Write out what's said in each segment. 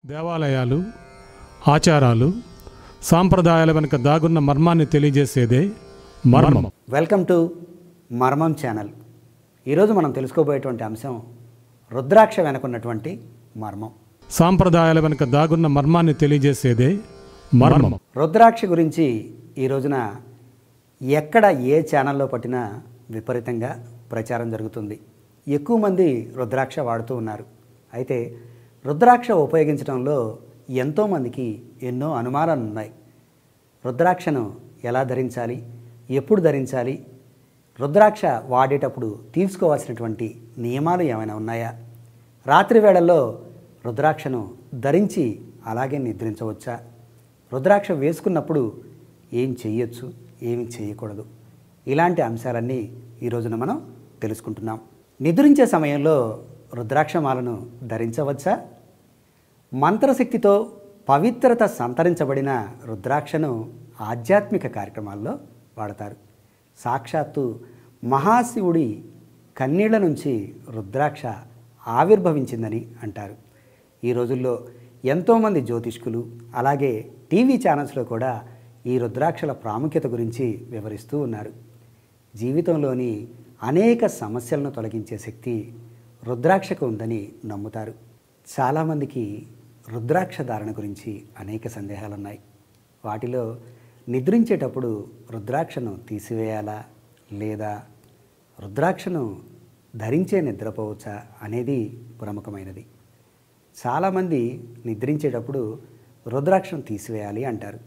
దేవాలయాలు, ఆచారాలు, సాంప్రదాయాల వెనుక దాగున్న మర్మాన్ని తెలియజేసేదే మర్మం. వెల్కమ్ టు మర్మం ఛానల్. ఈరోజు మనం తెలుసుకోబోయేటువంటి అంశం రుద్రాక్ష వెనుకున్నటువంటి మర్మం. సాంప్రదాయాల వెనుక దాగున్న మర్మాన్ని తెలియజేసేదే మర్మం. రుద్రాక్ష గురించి ఈ రోజున ఎక్కడ ఏ ఛానల్లో పట్టినా విపరీతంగా ప్రచారం జరుగుతుంది. ఎక్కువ మంది రుద్రాక్ష వాడుతూ ఉన్నారు. అయితే రుద్రాక్ష ఉపయోగించడంలో ఎంతోమందికి ఎన్నో అనుమానాలు ఉన్నాయి. రుద్రాక్షను ఎలా ధరించాలి, ఎప్పుడు ధరించాలి, రుద్రాక్ష వాడేటప్పుడు తీసుకోవాల్సినటువంటి నియమాలు ఏమైనా ఉన్నాయా, రాత్రి వేళల్లో రుద్రాక్షను ధరించి అలాగే నిద్రించవచ్చా, రుద్రాక్ష వేసుకున్నప్పుడు ఏం చేయొచ్చు, ఏమి చేయకూడదు, ఇలాంటి అంశాలన్నీ ఈ రోజున మనం తెలుసుకుంటున్నాం. నిద్రించే సమయంలో రుద్రాక్షమాలను ధరించవచ్చా? మంత్రశక్తితో పవిత్రత సంతరించబడిన రుద్రాక్షను ఆధ్యాత్మిక కార్యక్రమాల్లో వాడతారు. సాక్షాత్తు మహాశివుడి కన్నీళ్ల నుంచి రుద్రాక్ష ఆవిర్భవించిందని అంటారు. ఈ రోజుల్లో ఎంతోమంది జ్యోతిష్కులు అలాగే టీవీ ఛానల్స్లో కూడా ఈ రుద్రాక్షల ప్రాముఖ్యత గురించి వివరిస్తూ ఉన్నారు. జీవితంలోని అనేక సమస్యలను తొలగించే శక్తి రుద్రాక్షకు ఉందని నమ్ముతారు. చాలామందికి రుద్రాక్ష ధారణ గురించి అనేక సందేహాలున్నాయి. వాటిలో నిద్రించేటప్పుడు రుద్రాక్షను తీసివేయాలా లేదా రుద్రాక్షను ధరించే నిద్రపోవచ్చా అనేది ప్రముఖమైనది. చాలామంది నిద్రించేటప్పుడు రుద్రాక్షను తీసివేయాలి అంటారు.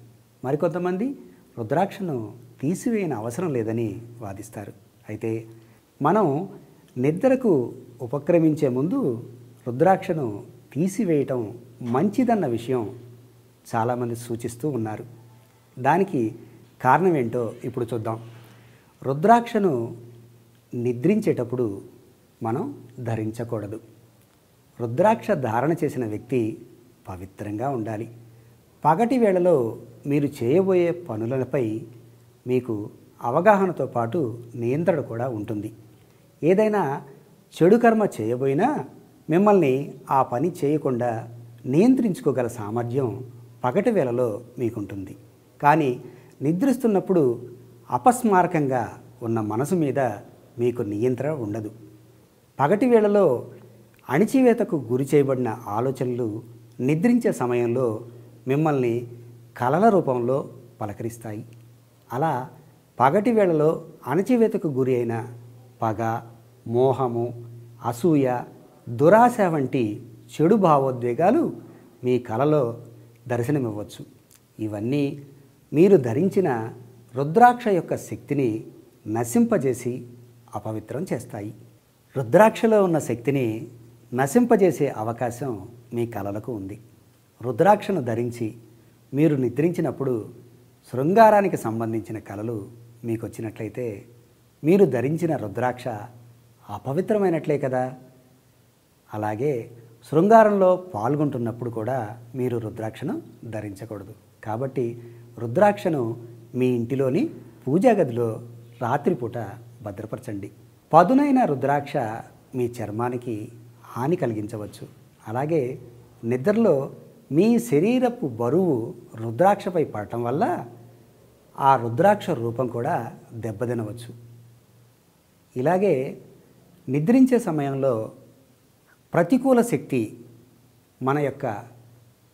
మరికొంతమంది రుద్రాక్షను తీసివేయని అవసరం లేదని వాదిస్తారు. అయితే మనం నిద్రకు ఉపక్రమించే ముందు రుద్రాక్షను తీసివేయటం మంచిదన్న విషయం చాలామంది సూచిస్తూ ఉన్నారు. దానికి కారణం ఏంటో ఇప్పుడు చూద్దాం. రుద్రాక్షను నిద్రించేటప్పుడు మనం ధరించకూడదు. రుద్రాక్ష ధారణ చేసిన వ్యక్తి పవిత్రంగా ఉండాలి. పగటి వేళలో మీరు చేయబోయే పనులపై మీకు అవగాహనతో పాటు నియంత్రణ కూడా ఉంటుంది. ఏదైనా చెడు కర్మ చేయబోయినా మిమ్మల్ని ఆ పని చేయకుండా నియంత్రించుకోగల సామర్థ్యం పగటి వేళలో మీకుంటుంది. కానీ నిద్రిస్తున్నప్పుడు అపస్మారకంగా ఉన్న మనసు మీద మీకు నియంత్రణ ఉండదు. పగటి వేళలో అణిచివేతకు గురి చేయబడిన ఆలోచనలు నిద్రించే సమయంలో మిమ్మల్ని కలల రూపంలో పలకరిస్తాయి. అలా పగటి వేళలో అణచివేతకు గురి అయిన పగ, మోహము, అసూయ, దురాశ వంటి చెడు భావోద్వేగాలు మీ కలలో దర్శనమివ్వచ్చు. ఇవన్నీ మీరు ధరించిన రుద్రాక్ష యొక్క శక్తిని నశింపజేసి అపవిత్రం చేస్తాయి. రుద్రాక్షలో ఉన్న శక్తిని నశింపజేసే అవకాశం మీ కలలకు ఉంది. రుద్రాక్షను ధరించి మీరు నిద్రించినప్పుడు శృంగారానికి సంబంధించిన కలలు మీకు వచ్చినట్లయితే మీరు ధరించిన రుద్రాక్ష అపవిత్రమైనట్లే కదా. అలాగే శృంగారంలో పాల్గొంటున్నప్పుడు కూడా మీరు రుద్రాక్షను ధరించకూడదు. కాబట్టి రుద్రాక్షను మీ ఇంటిలోని పూజా గదిలో రాత్రిపూట భద్రపరచండి. పదునైన రుద్రాక్ష మీ చర్మానికి హాని కలిగించవచ్చు. అలాగే నిద్రలో మీ శరీరపు బరువు రుద్రాక్షపై పడటం వల్ల ఆ రుద్రాక్ష రూపం కూడా దెబ్బతినవచ్చు. ఇలాగే నిద్రించే సమయంలో ప్రతికూల శక్తి మన యొక్క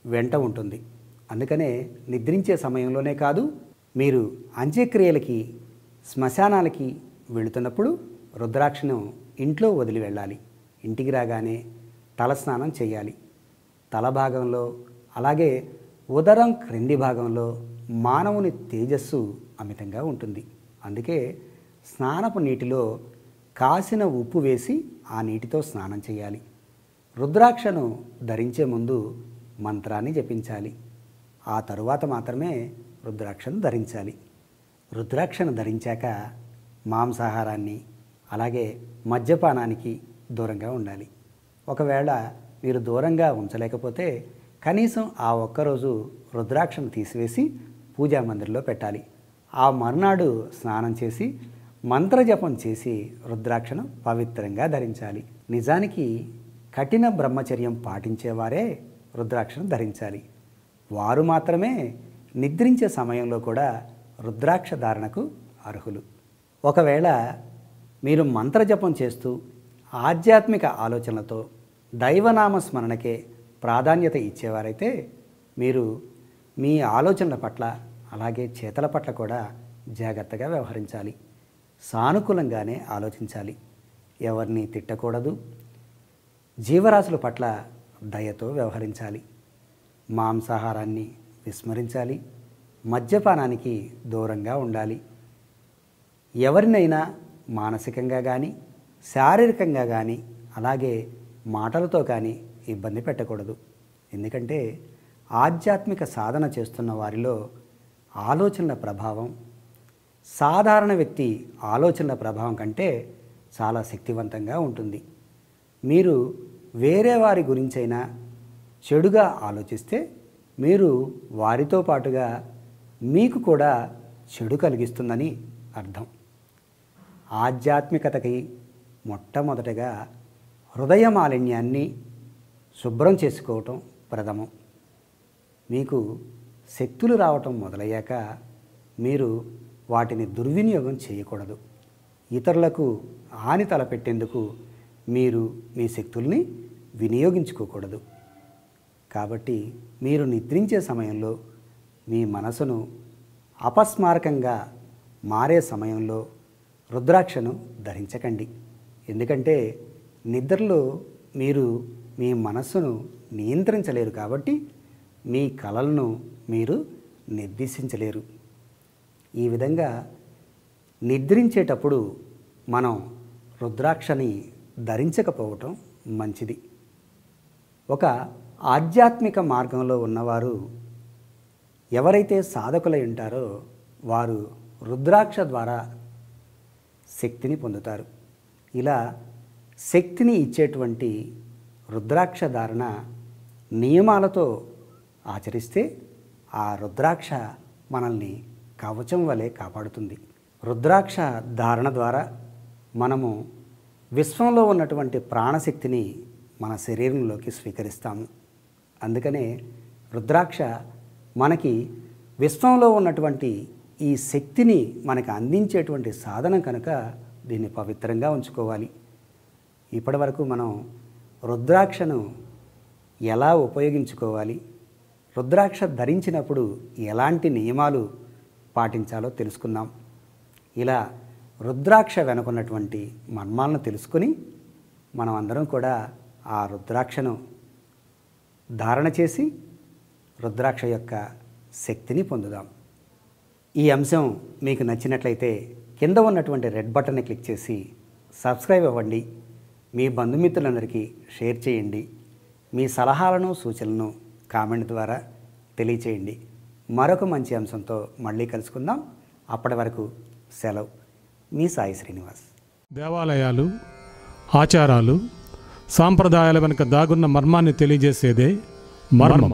వెంట ఉంటుంది. అందుకనే నిద్రించే సమయంలోనే కాదు, మీరు అంత్యక్రియలకి, శ్మశానాలకి వెళుతున్నప్పుడు రుద్రాక్షను ఇంట్లో వదిలి వెళ్ళాలి. ఇంటికి రాగానే తలస్నానం చేయాలి. తల భాగంలో అలాగే ఉదరం క్రింది భాగంలో మానవుని తేజస్సు అమితంగా ఉంటుంది. అందుకే స్నానపు నీటిలో కాసిన ఉప్పు వేసి ఆ నీటితో స్నానం చేయాలి. రుద్రాక్షను ధరించే ముందు మంత్రాన్ని జపించాలి. ఆ తరువాత మాత్రమే రుద్రాక్షను ధరించాలి. రుద్రాక్షను ధరించాక మాంసాహారాన్ని అలాగే మద్యపానానికి దూరంగా ఉండాలి. ఒకవేళ మీరు దూరంగా ఉంచలేకపోతే కనీసం ఆ ఒక్కరోజు రుద్రాక్షను తీసివేసి పూజా మందిరంలో పెట్టాలి. ఆ మర్నాడు స్నానం చేసి మంత్రజపం చేసి రుద్రాక్షను పవిత్రంగా ధరించాలి. నిజానికి కఠిన బ్రహ్మచర్యం పాటించేవారే రుద్రాక్షను ధరించాలి. వారు మాత్రమే నిద్రించే సమయంలో కూడా రుద్రాక్ష ధారణకు అర్హులు. ఒకవేళ మీరు మంత్రజపం చేస్తూ ఆధ్యాత్మిక ఆలోచనలతో దైవనామ స్మరణకే ప్రాధాన్యత ఇచ్చేవారైతే మీరు మీ ఆలోచనల పట్ల అలాగే చేతల పట్ల కూడా జాగ్రత్తగా వ్యవహరించాలి. సానుకూలంగానే ఆలోచించాలి. ఎవరిని తిట్టకూడదు. జీవరాశుల పట్ల దయతో వ్యవహరించాలి. మాంసాహారాన్ని విస్మరించాలి. మద్యపానానికి దూరంగా ఉండాలి. ఎవరినైనా మానసికంగా కానీ శారీరకంగా కానీ అలాగే మాటలతో కానీ ఇబ్బంది పెట్టకూడదు. ఎందుకంటే ఆధ్యాత్మిక సాధన చేస్తున్న వారిలో ఆలోచనల ప్రభావం సాధారణ వ్యక్తి ఆలోచనల ప్రభావం కంటే చాలా శక్తివంతంగా ఉంటుంది. మీరు వేరే వారి గురించైనా చెడుగా ఆలోచిస్తే మీరు వారితో పాటుగా మీకు కూడా చెడు కలిగిస్తుందని అర్థం. ఆధ్యాత్మికతకి మొట్టమొదటగా హృదయ మాలిన్యాన్ని శుభ్రం చేసుకోవటం ప్రథమం. మీకు శక్తులు రావటం మొదలయ్యాక మీరు వాటిని దుర్వినియోగం చేయకూడదు. ఇతరులకు హాని తలపెట్టేందుకు మీరు మీ శక్తుల్ని వినియోగించుకోకూడదు. కాబట్టి మీరు నిద్రించే సమయంలో మీ మనసును అపస్మారకంగా మారే సమయంలో రుద్రాక్షను ధరించకండి. ఎందుకంటే నిద్రలో మీరు మీ మనస్సును నియంత్రించలేరు కాబట్టి మీ కలలను మీరు నిర్దేశించలేరు. ఈ విధంగా నిద్రించేటప్పుడు మనం రుద్రాక్షని ధరించకపోవటం మంచిది. ఒక ఆధ్యాత్మిక మార్గంలో ఉన్నవారు ఎవరైతే సాధకులై ఉంటారో వారు రుద్రాక్ష ద్వారా శక్తిని పొందుతారు. ఇలా శక్తిని ఇచ్చేటువంటి రుద్రాక్ష ధారణ నియమాలతో ఆచరిస్తే ఆ రుద్రాక్ష మనల్ని కవచం వలె కాపాడుతుంది. రుద్రాక్ష ధారణ ద్వారా మనము విశ్వంలో ఉన్నటువంటి ప్రాణశక్తిని మన శరీరంలోకి స్వీకరిస్తాము. అందుకనే రుద్రాక్ష మనకి విశ్వంలో ఉన్నటువంటి ఈ శక్తిని మనకు అందించేటువంటి సాధనం కనుక దీన్ని పవిత్రంగా ఉంచుకోవాలి. ఇప్పటివరకు మనం రుద్రాక్షను ఎలా ఉపయోగించుకోవాలి, రుద్రాక్ష ధరించినప్పుడు ఎలాంటి నియమాలు పాటించాలో తెలుసుకున్నాం. ఇలా రుద్రాక్ష వెనుకున్నటువంటి మర్మాలను తెలుసుకొని మనం అందరం కూడా ఆ రుద్రాక్షను ధారణ చేసి రుద్రాక్ష యొక్క శక్తిని పొందుదాం. ఈ అంశం మీకు నచ్చినట్లయితే కింద ఉన్నటువంటి రెడ్ బటన్ని క్లిక్ చేసి సబ్స్క్రైబ్ అవ్వండి. మీ బంధుమిత్రులందరికీ షేర్ చేయండి. మీ సలహాలను సూచనలను కామెంట్ ద్వారా తెలియచేయండి. మరొక మంచి అంశంతో మళ్ళీ కలుసుకుందాం. అప్పటి వరకు సెలవు. మీ సాయి శ్రీనివాస్. దేవాలయాలు, ఆచారాలు, సాంప్రదాయాల వెనుక దాగున్న మర్మాన్ని తెలియజేసేదే మర్మం.